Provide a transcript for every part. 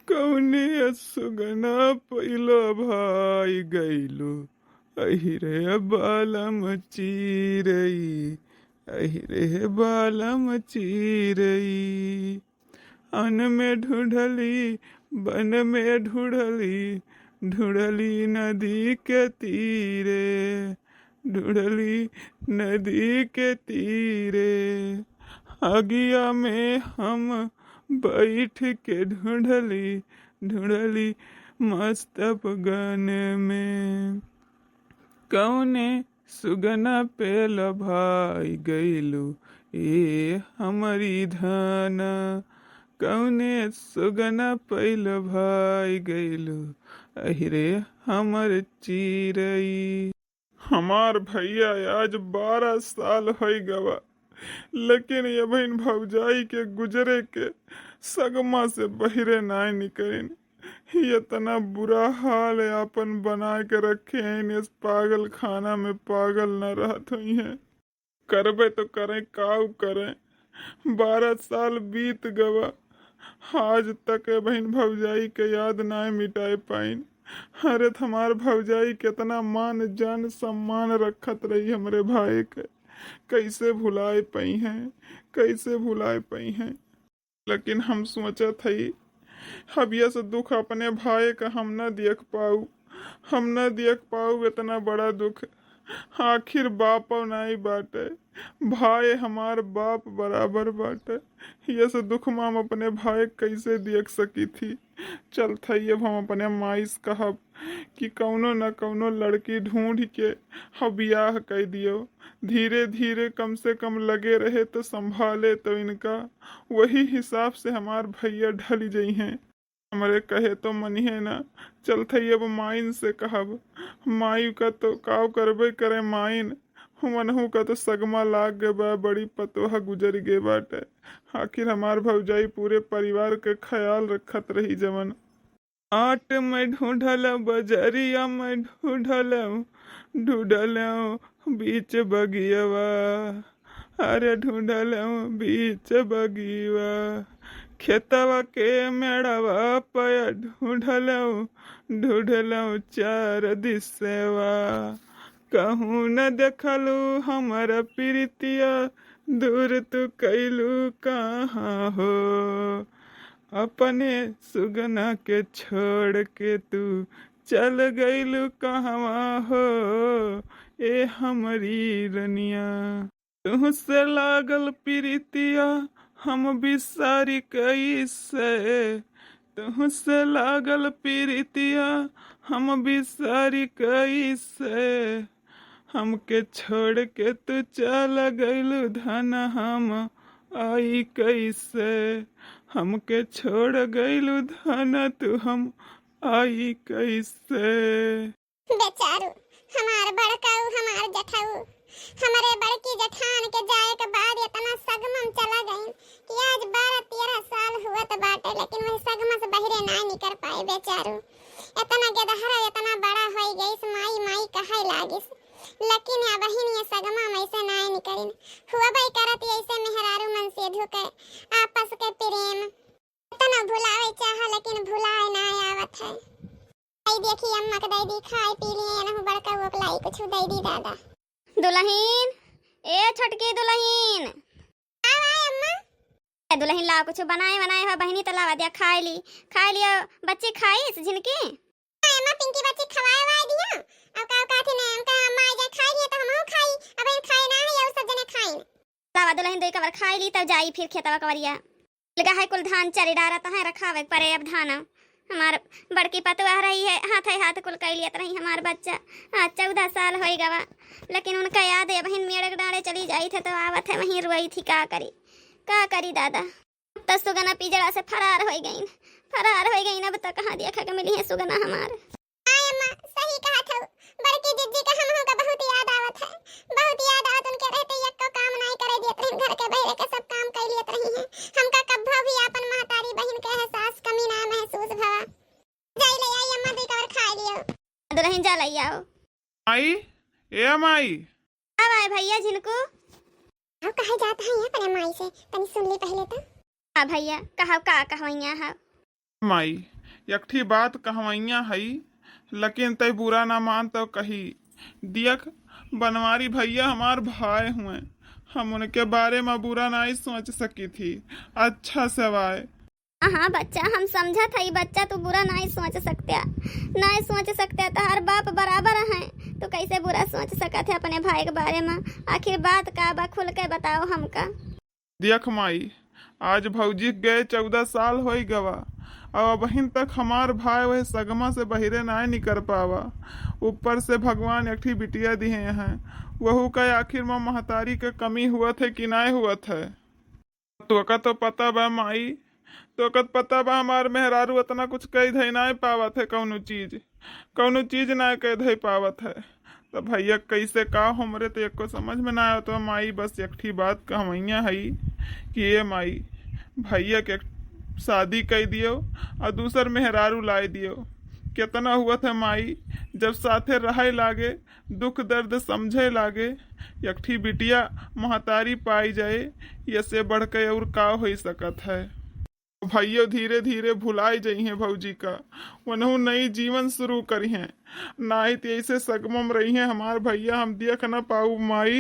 कौने सुगना पहिलो भाई गैलो अहिरे बालम चिरई अहिरे बालम चिरई अन में ढूंढली बन में ढूंढली ढूंढली नदी के तीरे ढूंढली नदी के तीरे आगिया में हम बैठ के ढूंढली ढूंढली मस्त गन में कौने सुगना पे लभाई गईलू ए हमारी धाना कौने सुगना पैल भाई गईलू अहिरे हमर चिरई। हमार भैया आज 12 साल हो गवा, लेकिन ये बहन भौजाई के गुजरे के सगमा से बहिरे नाय निकलिन। इतना बुरा हाल है अपन बना के रखे हैं इस पागल खाना में पागल न रहत हुई है। करबे तो करें काऊ करें, 12 साल बीत गवा आज तक बहन भौजाई के याद ना मिटाए पाइन। अरे हमार भौजाई कितना मान जान सम्मान रखत रही हमरे भाई के, कैसे भुलाए पई हैं, कैसे भुलाए पई हैं। लेकिन हम सोचत हई अब यह से दुख अपने भाई का हम न देख पाऊ, हम न देख पाऊ इतना बड़ा दुख। आखिर बाप नहीं बाटे, भाई हमार बाप बराबर बाटे। ये से दुख में हम अपने भाई कैसे देख सकी थी। चल थई अब हम अपने माइस कहब कि कौनो न कौनो लड़की ढूंढ के हम ब्याह कर दियो। धीरे धीरे कम से कम लगे रहे तो संभाले तो इनका, वही हिसाब से हमार भैया ढल जाइ हैं। हमारे कहे तो मनिहे ना। चल थई अब माइन से कहब, माई का तो काव करबे करे माइन, मनहू का तो सगमा लाग गए बा, बड़ी पतोहा गुजर गे बाटे। आखिर हमार भौजाई पूरे परिवार के ख्याल रखत रही जवन। आट में ढूंढल बजरिया में ढूंढल ढूंढल बीच बगियवा, अरे ढूंढल बीच बगिवा खेतवा के मेड़वा पया ढूंढल ढूंढल चार दिसेवा। कहूँ न देखलू हमारा प्रीतिया दूर तू कैलू कहाँ हो, अपने सुगना के छोड़ के तू चल गईलू कहाँ हो। ए हमारी रनिया तुहसे लागल प्रीतिया हम बिसारी कैसे, तुहसे लागल प्रीतिया हम बिसारी कैसे। हमके छोड़ के तू चल गईलू धन हम आई कैसे, हमके छोड़ गईलू धन तू हम आई कैसे। बेचारू हमार बड़काऊ हमार जठाऊ हमारे बड़की जठान के जाए के बाद इतना सगमम चला गई कि आज 12-13 साल हुआ तो बाटे, लेकिन वही सगमा से बहिरे ना निकल पाए। बेचारू इतना गेदहरा इतना बड़ा हो गई माई माई कहे लागिस, लेकिन या बहिन ये सगमा में से ना निकलिन। हुआ भाई करत ऐसे मेहरारू मन से धुके आपस के प्रेम इतना भुलावे चाह, लेकिन भुलाए ना आवत है। आई देखी अम्मा के दई दी खाए पी लिए ना बड़का वो लाई कुछ दई दी दादा। दुल्हन ए छोटकी दुल्हन आए अम्मा। दुल्हन ला कुछ बनाए बनाए हो बहनी तो लावा दिया खाई लिया बच्ची खाई जिनकी अम्मा पिंकी बच्ची खवाए वाई दिया। अब का थी ने उनका अम्मा जा खाई लिए तो हमहु खाई, अब इन खाए ना है और सब जने खाई। लावा दुल्हन दई कवर खाई ली तब जाई फिर खेतवा कवरिया लगा है कुल धान चरी डारा तो है रखावे परे। अब धान हमार बड़की पतवा रही है हाथ कुल कई लियत रही हमार बच्चा। आज 14 साल हो गवा, लेकिन उनका याद है बहन मेरे डाले चली जाई थे तो आवत है वहीं रोई थी। का करी दादा। तो सुगना पिजड़ा से फरार हो गई अब तक कहाँ देखा के मिली है सुगना हमार। आय अम्मा सही कहा था, बड़की जिज्जी का हमहु का बहुत याद आवत है, बहुत याद आवत। उनके रहते एक को काम नहीं करे दियत रही, घर के बहरे के सब काम कर लियत रही है। हमका कब्बो भी अपन महतारी बहन के एहसास कमी ना महसूस भवा। जाई ले आई अम्मा दी कवर खा लियो। दुल्हन जा लई आओ। माई ए माई अब आए भैया जिनको अब कहे जाता है अपने माई से तनी सुन ली पहले तो। हाँ भैया कहा का कहवैया है माई एकठी बात कहवैया हई, लेकिन तय बुरा ना मान तो कही। दियक बनवारी भैया हमार भाई हुए, हम उनके बारे में बुरा नहीं सोच सकी थी। अच्छा सवाए। हाँ बच्चा, हम समझा था बच्चा तू बुरा नहीं सोच सकता, नहीं सोच सकता। तो हर बाप बराबर हैं, तो कैसे बुरा सोच सका थे अपने भाई के बारे में। आखिर बात का बा, खुल के बताओ हमका। देख माई, आज भौजी गए 14 साल हो गवा, और बहिन तक हमार भाई वही सगमा से बहिरे नहीं निकल पावा। ऊपर से भगवान एकठी बिटिया दिए हैं, वहू का आखिर में महतारी के कमी हुआ थे कि नहीं हुआ थे। तोका तो पता बा माई, तोका तो पता बा हमार मेहरारू इतना कुछ कह दे नहीं पावा थे, कौनो चीज नहीं कह दे पावा थे। तो भैया कैसे का हमरे तो एक को समझ में ना आया। तो माई बस एकठी बात कहवैया हई कि ये माई भैया के शादी कर दियो और दूसर मेहरारू लाई दियो। कितना हुआ था माई, जब साथे रहे लागे, दुख दर्द समझे लागे, एकठी बिटिया महतारी पाई जाए, ये से बढ़ के और का हो सकत है। भैया धीरे धीरे भुलाई जाइ हैं भौजी का, वनहु नई जीवन शुरू करी हैं। नहीं तो ऐसे सगमम रही हैं हमार भैया, हम देख न पाऊ माई।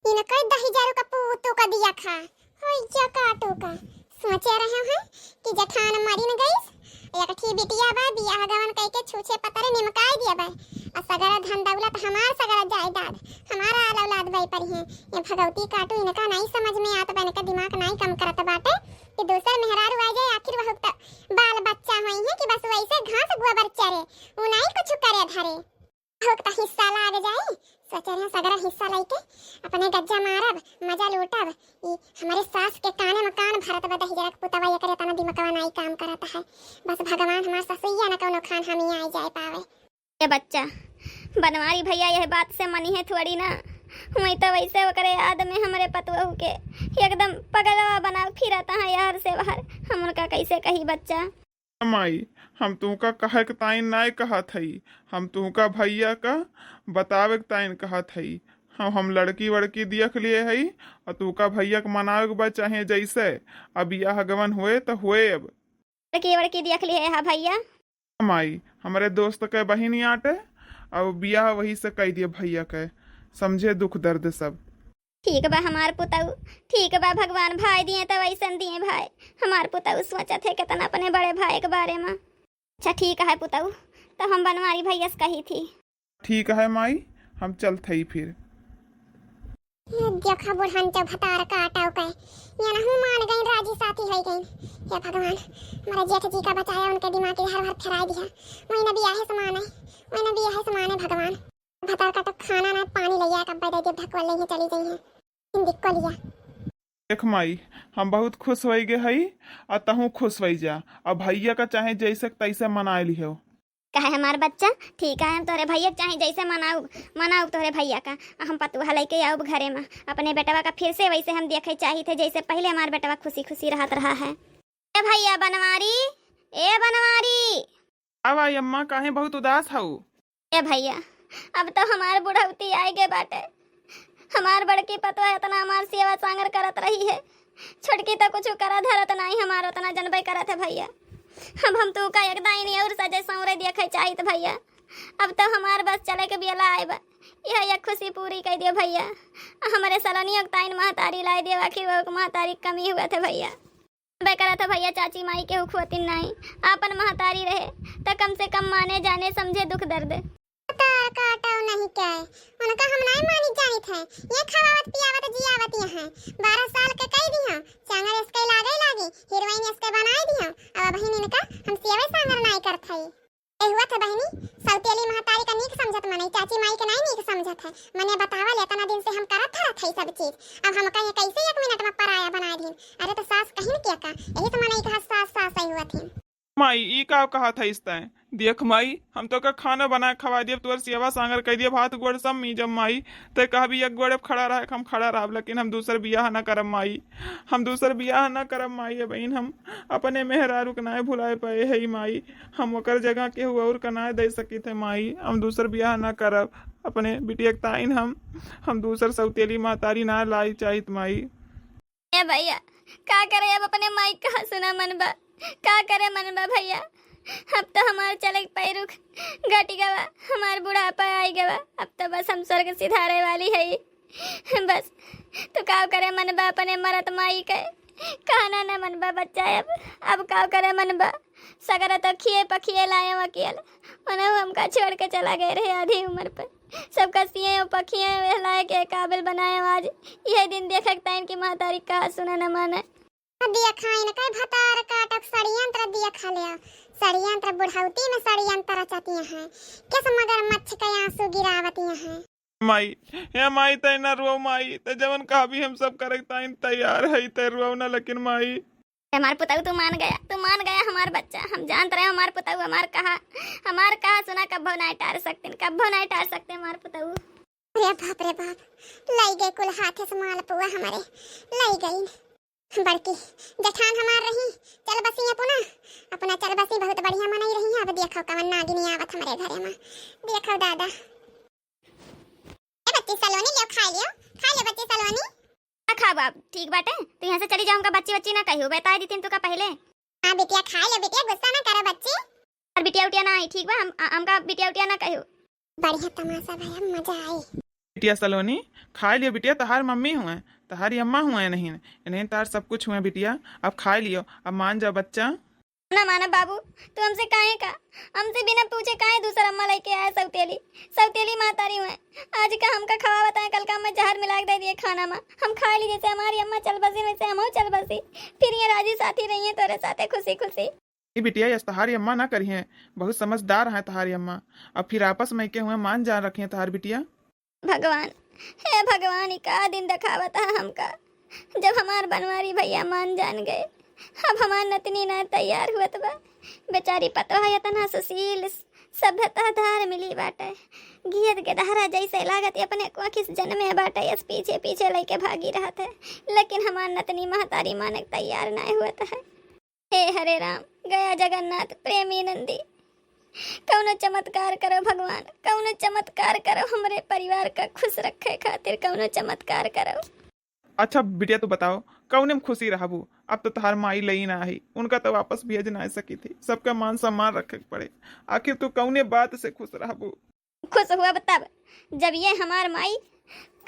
इनका 10,000 का पूतू का दिया खा होई क्या काटू का। सोचे रहे हैं कि जठान मरी न गई, एक ठी बिटिया बा, बियाह गवन कह के छूछे पतरे निमकाई दिया बा, और सगरा धन दौलत हमार, सगरा जायदाद हमारा औलाद भाई पर है। ये भगवती काटू इनका नहीं समझ में आता बा, इनका दिमाग नहीं कम करत बाटे कि दूसर मेहरारू आ जाए। आखिर वह बाल बच्चा हुई है कि बस वैसे घास गोबर चरे, वो नहीं कुछ करे धरे। बहुत हिस्सा लाग जाए, सोचे रहे सगरा हिस्सा लेके अपने गज्जा मारब, मजा लूटब। ई हमारे सास के काने में कान भरत बा, दही जरक पुतवा ये करे तना दिमकवा नहीं काम करता है। बस भगवान हमार ससुइया न कोनो खान हम ही आ जाए पावे। ये बच्चा बनवारी भैया यह बात से मनी है थोड़ी ना, हुई तो वैसे करे याद में हमारे पतवहू के एकदम पगलवा बना फिरता है यार से बाहर। हम उनका कैसे कही बच्चा। माई हम तुमका कहे के ताइन नहीं कहा थई, हम तुमका भैया का बतावे के ताइन कहा थई। हम लड़की वड़की देख लिए हई, और तुका भैया के मनावे के बा चाहे जैसे। अब बियाह गवन हुए तो हुए। अब लड़की वड़की देख ली है भैया। माई हमारे दोस्त के बहिनी आटे, और बियाह वही से कह दिए भैया के, समझे दुख दर्द सब। ठीक बा हमार पुतऊ, ठीक बा भगवान भाई दिए तो वैसन दिए भाई। हमार पुतऊ सोचा थे कितना अपने बड़े भाई के बारे में। अच्छा ठीक है पुतऊ, तो हम बनवारी भैया से कही थी। ठीक है माई, हम चलते ही फिर। देखा बुढ़न जब भतार काटाव के ये ना मान गई, राजी साथी हो गई। हे भगवान, हमारे जेठ जी का बचाया, उनके दिमाग के हर फिरा दिया। वही ना बियाह समान है, वही ना बियाह समान है। भगवान भतार का तो खाना ना पानी लिया, कब दे दे ढकवा ले चली गई है, हिंदी को लिया। देख माई हम बहुत खुश हो गए हई, और तहू खुश हो जा। अब भैया का चाहे जैसे तैसे मना लियो। कहे हमार बच्चा ठीक है, हम तोरे भैया चाहे जैसे मनाऊ तोरे भैया का। हम पतुहा लेके आऊब घरे में अपने बेटवा का, फिर से वैसे हम देखे चाहिए थे जैसे पहले हमार बेटवा खुशी खुशी रहत रहा है। ए भैया बनवारी, ए बनवारी। अब आई अम्मा काहे बहुत उदास हऊ। ए भैया अब तो हमार बुढ़ौती आए गे बाटे। हमार बड़की पतवा इतना हमार सेवा सांगर करत रही है, छोटकी तो कुछ करा धरत नहीं, हमार उतना जनबे करत है भैया। अब हम तो का एक दाई और सजे सौरे देखे चाहिए भैया। अब तो हमार बस चले के बियाला आए बा, यह एक खुशी पूरी कर दियो भैया। हमारे सलोनियों ताइन महतारी लाई दियो, आखिर वो महतारी कमी हुआ थे भैया। बेकरा था भैया चाची माई के हुखवतिन नहीं, आपन महतारी रहे तो कम से कम माने जाने समझे दुख दर्द। काटाव नहीं क्या उनका हम नहीं मानी जानी थे। ये खवावत पियावत जियावत यहाँ 12 साल के कह दिया, चांगर इसके लागे हीरोइन इसके बनाई दिया। अब बहिनी इनका हम सेवे सांगर नहीं करत है। ए हुआ था बहिनी सौतेली महतारी का नीक समझत मने, चाची माई के नहीं नीक समझत है। मने बतावा ले इतना दिन से हम करत था सब चीज, अब हम कहीं कैसे 1 मिनट में पराया बना दी। अरे तो सास कहीं क्या का, यही तो मने कहा सास ही हुआ थी। माई ई का कहा था इस तय। देख माई हम तो का खाना बना खवा दिए, तुअर सेवा सांगर कह दिए, भात गोड़ सब मी जब माई ते कहा भी एक गोड़े खड़ा रहे हम खड़ा रह, लेकिन हम दूसर बियाह न करब माई, हम दूसर बियाह न करब माई। है बहन हम अपने मेहरारू के नाय भुलाए पाए है माई, हम ओकर जगह के हुआ और का नाय दे सकी थे माई। हम दूसर बियाह न करब, अपने बिटिया के ताइन हम दूसर सौतेली महतारी ना लाई चाहिए माई। ए भैया का करे, अब अपने माई कहा सुना मनबा, का करे मनबा भैया। अब तो हमार चले पैरुख घटी गवा, हमार बुढ़ापा आई गवा। अब तो बस हम स्वर्ग सिधारे वाली है बस। तो का करे मनबा अपने मरत माई के कहना न मनबा बच्चा। अब का करे मनबा, सगर तो खिए पखिए लाए अकेल उन्हें हमका छोड़ के चला गए रहे आधी उम्र पर। सबका सिए पखिए लाए के काबिल बनाए। आज यह दिन देखे टाइम की महतारी कहा सुना न माने। दिया खाई न कई भतार काटक षड्यंत्र दिया खा लिया। षड्यंत्र बुढ़ाउती में षड्यंत्र रचती हैं, किस मगरमच्छ के आंसू गिरावती हैं। माई या माई तय न रो माई, त जवन कहा भी हम सब करे ताइन तैयार है तय रो न। लेकिन माई हमार पुताऊ तू मान गया हमार बच्चा। हम जानते रहे हमार पुताऊ हमार कहा सुना कब्बो नहीं टार सकते हमार पुताऊ। अरे बाप रे बाप, लाई गए कुल हाथे से माल पुआ हमारे लाई गई। बड़की जठान हमार रही चल बसी अपना चल बसी बहुत बढ़िया मनाई रही है। अब देखो कवन नागिनी आवत हमारे घरे में। देखो दादा ए बच्ची सलोनी लियो खा लियो बच्ची सलोनी। खा बाप ठीक बाटे, तू यहाँ से चली जाओ। हमका बच्ची ना कहियो, बता दी तीन तो का पहले। हां बिटिया खा ले बिटिया, गुस्सा ना करो बच्ची। और बिटिया उटिया ना आई ठीक बा, हमका बिटिया उटिया ना कहियो। बढ़िया तमाशा भैया, मजा आई। बिटिया सलोनी खा लियो बिटिया, तहार मम्मी हुए तहारी अम्मा हुए नहीं तार सब कुछ हुए बिटिया। अब खा लियो, अब मान जा बच्चा। ना माना बाबू, तू हमसे काहे का हमसे बिना पूछे काहे दूसरा अम्मा लेके आया। सौतेली महतारी हुए। आज का हमका खवा बताए, कल का मैं जहर मिला के दे दिए खाना में। हम खा ली जैसे हमारी अम्मा चल बसी वैसे हम चल बसी। फिर ये राजी साथी रही है तोरे साथे खुशी खुशी। बिटिया यस तहारी अम्मा ना करी है, बहुत समझदार है तहारी अम्मा। अब फिर आपस में के हुए मान जान रखी है तहार बिटिया। भगवान हे भगवान, का दिन दिखावत है हमका जब हमार बनवारी भैया मान जान गए। अब हमार नतनी ना तैयार हुआ बा। बेचारी पतवा इतना सुशील सभ्यता धार मिली बाटे, गियत के दहरा जैसे लागत अपने को किस जन्म में बाटे। इस पीछे पीछे लेके भागी रहा था, लेकिन हमार नतनी महतारी माने तैयार ना हुआ है। हे हरे राम, गया जगन्नाथ प्रेमी नंदी, कौनो चमत्कार करो भगवान, कौनो चमत्कार करो हमरे परिवार का खुश रखे खातिर, कौनो चमत्कार करो। अच्छा बिटिया तू बताओ कौने में खुशी रहबू। अब तो तहार माई लई ना आई, उनका तो वापस भेज ना सकी थी। सबका मान सम्मान रखे पड़े। आखिर तू कौने बात से खुश रहबू। खुश हुआ तब जब ये हमार माई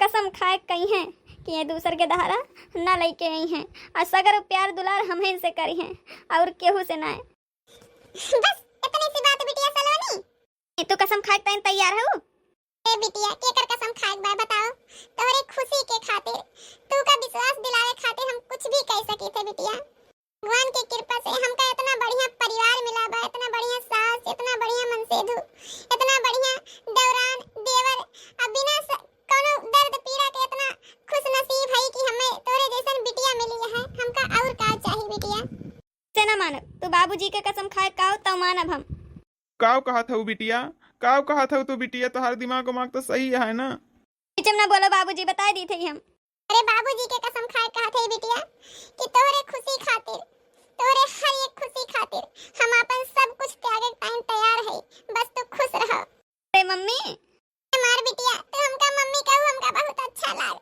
कसम खाए कही है कि ये दूसर के दहारा ना लेके आई हैं, और सगर प्यार दुलार हम से करी हैं और केहू से ना। बस इतनी सी बात बिटिया सलोनी। तू कसम खाए तैन तैयार हो? ए बिटिया केकर कसम खाए बा बताओ। तोहरे खुशी के खातिर, तू का विश्वास दिलावे खातिर हम कुछ भी कह सकी थे बिटिया। भगवान की कृपा से हमका इतना बढ़िया परिवार मिला बा, इतना बढ़िया सास, इतना बढ़िया मनसेधु, इतना बढ़िया देवरान देवर। अब बिना कोनो दर्द पीड़ा के इतना खुश नसीब है कि हमें तोरे जैसन बिटिया मिली है। हमका और का चाहिए बिटिया। से ना मानब, तू बाबूजी के कसम खाए काओ तो मानब हम। काव कहा था बिटिया, काव कहा था तू बिटिया। तोहार दिमाग उमाग तो सही है ना। किचम ना बोलो बाबूजी, बता दी थी हम। अरे बाबूजी के कसम खाए कहा थे बिटिया कि तोहरे खुशी खातिर, तोहरे हर एक खुशी खातिर हम अपन सब कुछ त्यागे टाइम तैयार है। बस तू खुश रहो। अरे मम्मी हमार बिटिया, तू हमका मम्मी कहू हमका बहुत अच्छा लाग।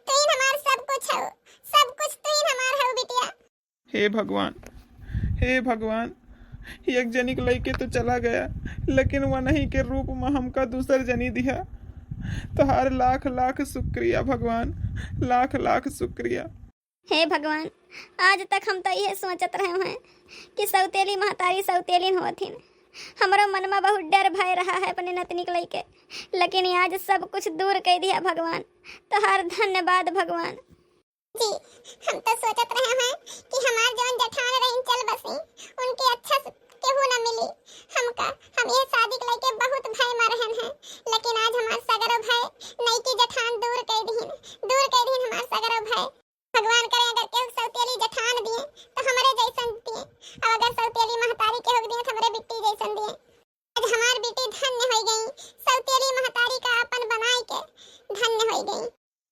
तू ही हमार सब कुछ हो, सब कुछ तू ही हमार हो बिटिया। हे भगवान, हे भगवान, एक जनी के लइके तो चला गया, लेकिन वह नहीं के रूप में हमका दूसर जनी दिया। तोहार लाख लाख शुक्रिया भगवान, लाख लाख शुक्रिया। हे भगवान, आज तक हम तो यह सोचत रहे हैं कि सौतेली महतारी सौतेलीन होथिन। हमारा मन में बहुत डर भय रहा है अपने नतनी के लइके, लेकिन आज सब कुछ दूर कर दिया भगवान। तोहार धन्यवाद भगवान जी। हम तो सोचत रहे हैं कि हमार जवन जठान रही चल बसी उनके अच्छा केहू न मिली हमका। हम ये शादी के लेके बहुत भय में रहन हैं, लेकिन आज हमार सगरो भय नई की जठान दूर कर दीन हमार सगरो भय। भगवान करे अगर केहू सौतेली जठान दिए तो हमरे जैसन दिए, और अगर सौतेली महतारी केहू दिए तो हमरे बिट्टी जैसन दिए। आज हमार बेटी धन्य हो गई, सौतेली महतारी का अपन बनाई के धन्य हो गई।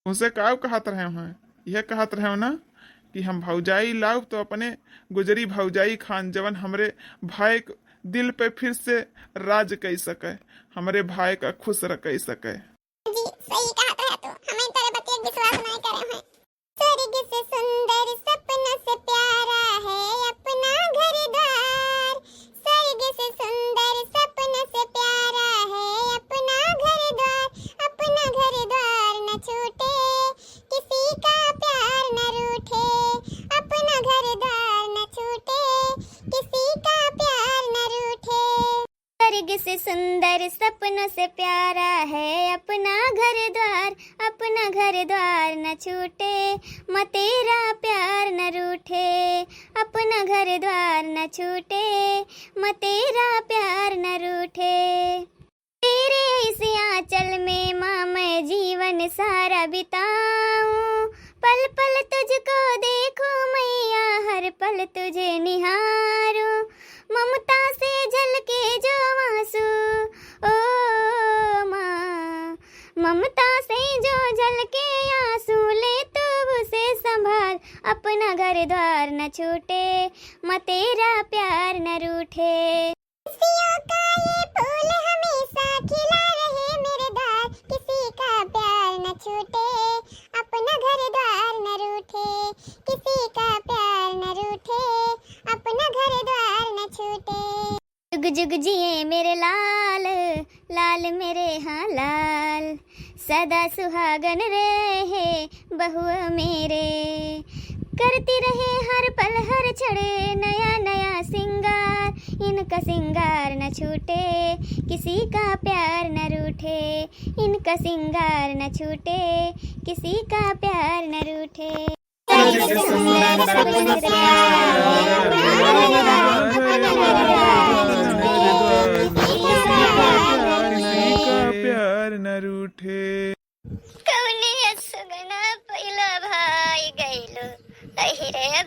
उसे काव कहत रहे हैं, यह कहत रहे हो ना कि हम भौजाई लाओ तो अपने गुजरी भौजाई खान जवन हमरे भाई दिल पे फिर से राज कर सके, हमरे भाई का खुश रख सके। जी सही कहा है, तो हमें तेरे बच्चे विश्वास नहीं करे हैं। स्वर्ग से सुंदर सपना से प्यारा है अपना घर द्वार, स्वर्ग स्वर्ग से सुंदर सपनों से प्यारा है अपना घर द्वार न छूटे म तेरा प्यार न रूठे अपना घर द्वार न छूटे म तेरा प्यार न रूठे तेरे इस आंचल में माँ मैं जीवन सारा बिताऊं पल पल तुझको देखूं मैया हर पल तुझे निहारूं ममता से झलके जो आंसू ओ माँ ममता से जो झलके आंसू ले तू उसे संभाल अपना घर द्वार न छूटे म तेरा प्यार न रूठे खुशियों का ये फूल हमेशा खिला रहे मेरे द्वार किसी का प्यार न छूटे अपना घर द्वार न रूठे किसी का प्यार न रूठे अपना घर द्वार न छूटे जुग जुग जिए मेरे लाल लाल मेरे हाँ लाल सदा सुहागन रहे बहुआ मेरे करती रहे हर पल हर छड़े नया नया सिंगार इनका सिंगार न छूटे किसी का प्यार न रूठे इनका सिंगार न छूटे किसी का प्यार न रूठे प्यार न रूठे कवने सुगना पहिला भाई गइलो अहिरे